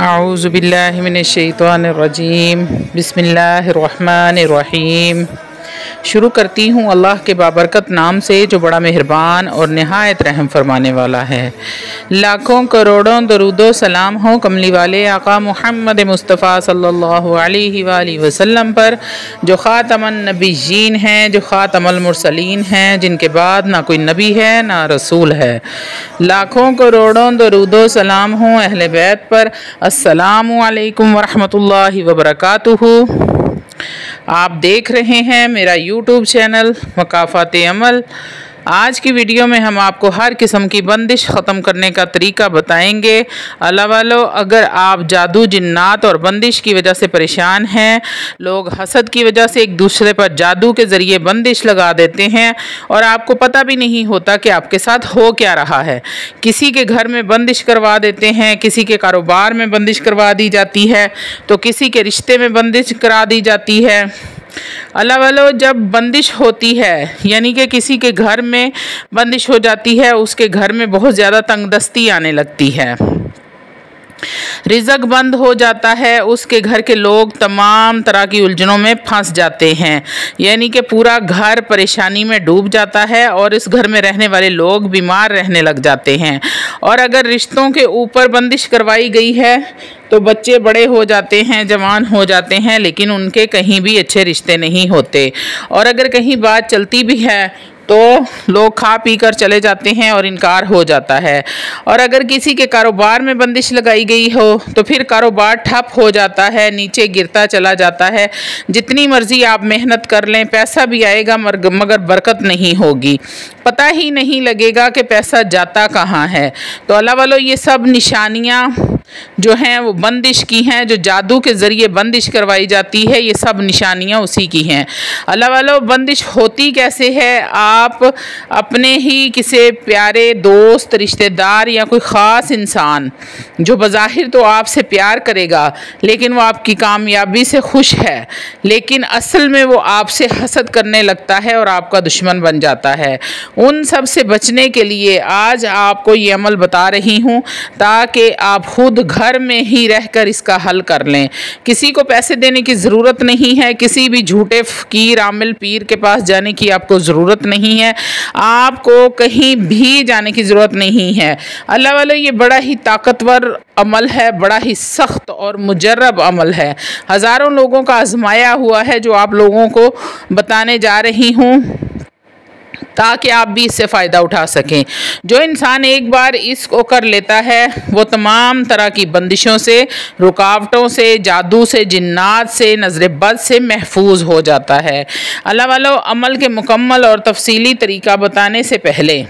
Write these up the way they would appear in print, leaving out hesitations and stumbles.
आऊज़ु बिल्लाहि मिनश्शैतानिर्रजीम बिस्मिल्लाहिर्रहमानिर्रहीम। शुरू करती हूँ अल्लाह के बाबरकत नाम से जो बड़ा मेहरबान और नहायत रहम फरमाने वाला है। लाखों करोड़ों दरूदो सलाम हो कमली वाले आका मुहम्मद मुस्तफ़ा सल्लल्लाहु अलैहि वसल्लम पर, जो ख़ातमुन नबिय्यीन हैं, जो ख़ातमुल मुरसलीन हैं, जिनके बाद ना कोई नबी है ना रसूल है। लाखों करोड़ों दरूदो सलाम हो अहले बैत पर। अस्सलामु अलैकुम वरहमतुल्लाहि वबरकातुहू। आप देख रहे हैं मेरा यूट्यूब चैनल मकाफ़ाते अमल। आज की वीडियो में हम आपको हर किस्म की बंदिश ख़त्म करने का तरीका बताएंगे। अल्लाह वालों, अगर आप जादू, जिन्नात और बंदिश की वजह से परेशान हैं, लोग हसद की वजह से एक दूसरे पर जादू के ज़रिए बंदिश लगा देते हैं और आपको पता भी नहीं होता कि आपके साथ हो क्या रहा है। किसी के घर में बंदिश करवा देते हैं, किसी के कारोबार में बंदिश करवा दी जाती है, तो किसी के रिश्ते में बंदिश करा दी जाती है। अल्लाह वालों, जब बंदिश होती है यानी कि किसी के घर में बंदिश हो जाती है, उसके घर में बहुत ज़्यादा तंगदस्ती आने लगती है, रिज़्क़ बंद हो जाता है, उसके घर के लोग तमाम तरह की उलझनों में फंस जाते हैं, यानी कि पूरा घर परेशानी में डूब जाता है और इस घर में रहने वाले लोग बीमार रहने लग जाते हैं। और अगर रिश्तों के ऊपर बंदिश करवाई गई है तो बच्चे बड़े हो जाते हैं, जवान हो जाते हैं, लेकिन उनके कहीं भी अच्छे रिश्ते नहीं होते। और अगर कहीं बात चलती भी है तो लोग खा पी कर चले जाते हैं और इनकार हो जाता है। और अगर किसी के कारोबार में बंदिश लगाई गई हो तो फिर कारोबार ठप हो जाता है, नीचे गिरता चला जाता है। जितनी मर्ज़ी आप मेहनत कर लें, पैसा भी आएगा मगर बरकत नहीं होगी, पता ही नहीं लगेगा कि पैसा जाता कहाँ है। तो अल्लाह वालों, ये सब निशानियाँ जो हैं वो बंदिश की हैं, जो जादू के ज़रिए बंदिश करवाई जाती है, ये सब निशानियाँ उसी की हैं। अल्लाह वालों, बंदिश होती कैसे है? आप अपने ही किसी प्यारे दोस्त, रिश्तेदार या कोई ख़ास इंसान जो बज़ाहिर तो आपसे प्यार करेगा लेकिन वो आपकी कामयाबी से खुश है, लेकिन असल में वो आपसे हसद करने लगता है और आपका दुश्मन बन जाता है, उन सब से बचने के लिए आज आपको ये अमल बता रही हूँ ताकि आप खुद घर में ही रहकर इसका हल कर लें। किसी को पैसे देने की ज़रूरत नहीं है, किसी भी झूठे फ़कीर, आमिल, पीर के पास जाने की आपको ज़रूरत नहीं है, आपको कहीं भी जाने की ज़रूरत नहीं है। अल्लाह वालों, ये बड़ा ही ताकतवर अमल है, बड़ा ही सख्त और मुजर्रब अमल है, हज़ारों लोगों का आजमाया हुआ है, जो आप लोगों को बताने जा रही हूँ ताकि आप भी इससे फ़ायदा उठा सकें। जो इंसान एक बार इसको कर लेता है वो तमाम तरह की बंदिशों से, रुकावटों से, जादू से, जिन्नात से, नज़र बद से महफूज हो जाता है। अल्लाह वालों, अमल के मुकम्मल और तफसीली तरीका बताने से पहले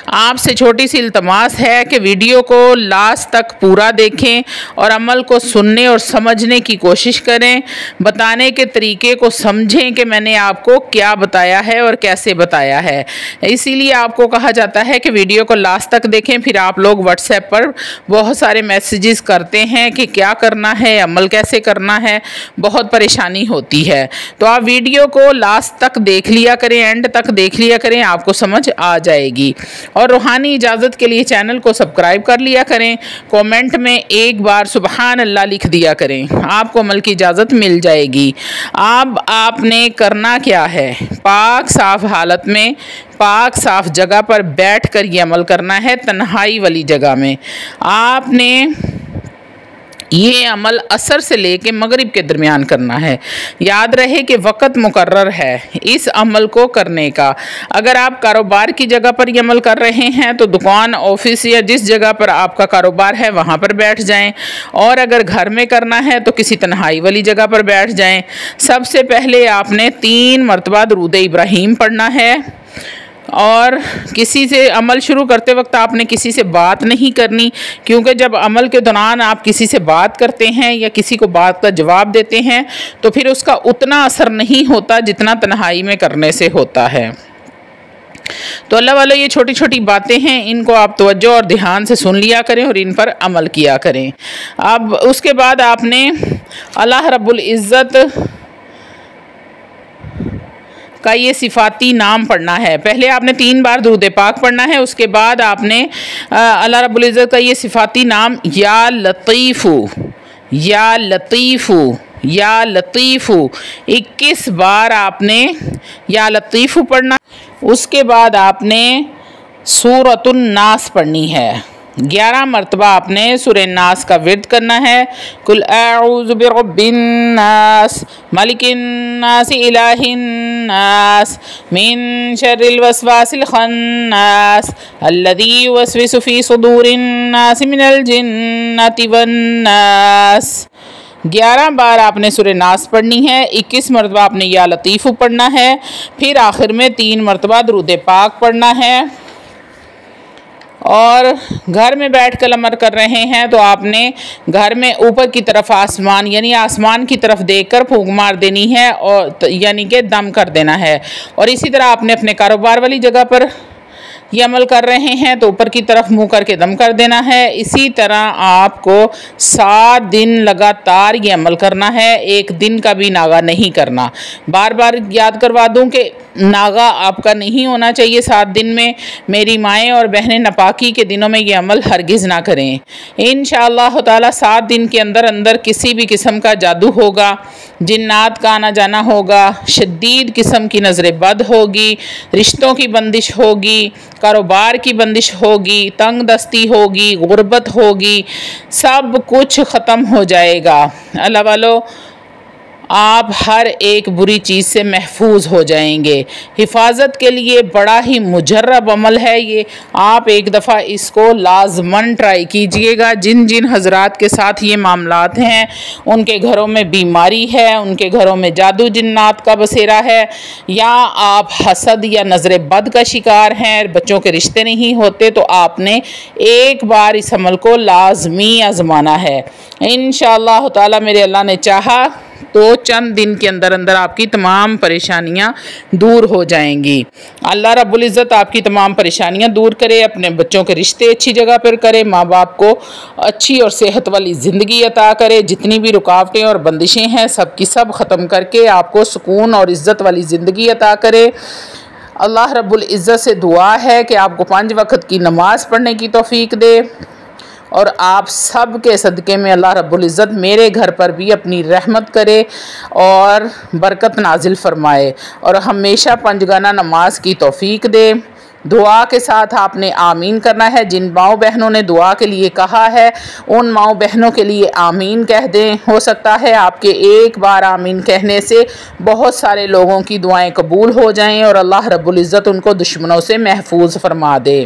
आपसे छोटी सी इल्तमास है कि वीडियो को लास्ट तक पूरा देखें और अमल को सुनने और समझने की कोशिश करें। बताने के तरीके को समझें कि मैंने आपको क्या बताया है और कैसे बताया है। इसीलिए आपको कहा जाता है कि वीडियो को लास्ट तक देखें। फिर आप लोग व्हाट्सएप पर बहुत सारे मैसेजेस करते हैं कि क्या करना है, अमल कैसे करना है, बहुत परेशानी होती है। तो आप वीडियो को लास्ट तक देख लिया करें, एंड तक देख लिया करें, आपको समझ आ जाएगी। और रूहानी इजाज़त के लिए चैनल को सब्सक्राइब कर लिया करें। कमेंट में एक बार सुबहान अल्लाह लिख दिया करें, आपको अमल की इजाज़त मिल जाएगी। अब आपने करना क्या है? पाक साफ़ हालत में, पाक साफ़ जगह पर बैठ कर ये अमल करना है, तन्हाई वाली जगह में। आपने ये अमल असर से लेके मगरिब के दरमियान करना है। याद रहे कि वक़्त मुकर्रर है इस अमल को करने का। अगर आप कारोबार की जगह पर ये अमल कर रहे हैं तो दुकान, ऑफिस या जिस जगह पर आपका कारोबार है वहाँ पर बैठ जाएं, और अगर घर में करना है तो किसी तन्हाई वाली जगह पर बैठ जाएं। सबसे पहले आपने 3 मरतबा दुरूद इब्राहीम पढ़ना है और किसी से अमल शुरू करते वक्त आपने किसी से बात नहीं करनी, क्योंकि जब अमल के दौरान आप किसी से बात करते हैं या किसी को बात का जवाब देते हैं तो फिर उसका उतना असर नहीं होता जितना तन्हाई में करने से होता है। तो अल्लाह वालों, ये छोटी छोटी बातें हैं, इनको आप तवज्जो और ध्यान से सुन लिया करें और इन पर अमल किया करें। अब उसके बाद आपने अल्लाह रब्बुल इज़्ज़त का ये सिफाती नाम पढ़ना है। पहले आपने 3 बार दुरूद पाक पढ़ना है, उसके बाद आपने अल्लाह रब्बुल इज़्ज़त का ये सिफाती नाम या लतीफ़ु, या लतीफ़ु, या लतीफ़ु 21 बार आपने या लतीफ़ु पढ़ना। उसके बाद आपने सूरतुन नास पढ़नी है। 11 मरतबा आपने सूरह नास का विर्द करना है। कुल अऊज़ु बिरब्बिन नास मालिकिन नास इलाहिन नास मिन शर्रिल वसवासिल खन्नास अल्लज़ी युवस्विसु फ़ी सुदूरिन नास मिनल जिन्नति वन नास। 11 बार आपने सूरह नास पढ़नी है। 21 मरतबा आपने या लतीफ़ु पढ़ना है। फिर आखिर में 3 मरतबा दुरूद पाक पढ़ना है। और घर में बैठ कर अमल कर रहे हैं तो आपने घर में ऊपर की तरफ आसमान यानी आसमान की तरफ देखकर फूंक मार देनी है और यानी कि दम कर देना है। और इसी तरह आपने अपने कारोबार वाली जगह पर ये अमल कर रहे हैं तो ऊपर की तरफ मुंह करके दम कर देना है। इसी तरह आपको 7 दिन लगातार ये अमल करना है, एक दिन का भी नागा नहीं करना। बार बार याद करवा दूं कि नागा आपका नहीं होना चाहिए 7 दिन में। मेरी माएँ और बहनें नापाकी के दिनों में ये अमल हरगिज़ ना करें। इंशाअल्लाह ताला 7 दिन के अंदर अंदर किसी भी किस्म का जादू होगा, जिन्नात का आना जाना होगा, शदीद किस्म की नज़र बद होगी, रिश्तों की बंदिश होगी, कारोबार की बंदिश होगी, तंग दस्ती होगी, गुर्बत होगी, सब कुछ ख़त्म हो जाएगा। अल्लाह वालों, आप हर एक बुरी चीज़ से महफूज हो जाएंगे। हिफाजत के लिए बड़ा ही मुजर्रब अमल है ये। आप एक दफ़ा इसको लाजमन ट्राई कीजिएगा। जिन जिन हजरात के साथ ये मामलात हैं, उनके घरों में बीमारी है, उनके घरों में जादू जिन्नात का बसेरा है, या आप हसद या नज़र बद का शिकार हैं, बच्चों के रिश्ते नहीं होते, तो आपने एक बार इस अमल को लाजमी आजमाना है। इंशाअल्लाह ताला मेरे अल्लाह ने चाहा तो चंद दिन के अंदर अंदर आपकी तमाम परेशानियां दूर हो जाएंगी। अल्लाह रब्बुल इज़्ज़त आपकी तमाम परेशानियां दूर करे, अपने बच्चों के रिश्ते अच्छी जगह पर करे, माँ बाप को अच्छी और सेहत वाली ज़िंदगी अता करे, जितनी भी रुकावटें और बंदिशें हैं सब की सब ख़त्म करके आपको सुकून और इज़्ज़त वाली ज़िंदगी अता करे। अल्लाह रब्बुल इज़्ज़त से दुआ है कि आपको 5 वक्त की नमाज़ पढ़ने की तौफीक दे और आप सब के सदक़े में अल्लाह रब्बुल इज़्ज़त मेरे घर पर भी अपनी रहमत करे और बरकत नाजिल फरमाए और हमेशा 5 गाना नमाज की तौफीक दे। दुआ के साथ आपने आमीन करना है। जिन माओ बहनों ने दुआ के लिए कहा है उन माओ बहनों के लिए आमीन कह दें। हो सकता है आपके एक बार आमीन कहने से बहुत सारे लोगों की दुआएं कबूल हो जाएं और अल्लाह रब्बुल इज़्ज़त उनको दुश्मनों से महफूज फरमा दे।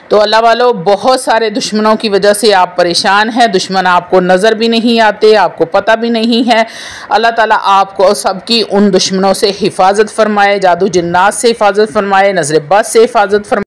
तो अल्लाह वालों, बहुत सारे दुश्मनों की वजह से आप परेशान हैं। दुश्मन आपको नज़र भी नहीं आते, आपको पता भी नहीं है। अल्लाह ताला आपको सबकी उन दुश्मनों से हिफाजत फरमाए, जादू जिन्नात से हिफाजत फरमाए, नज़र बद से हिफाजत फरमाए।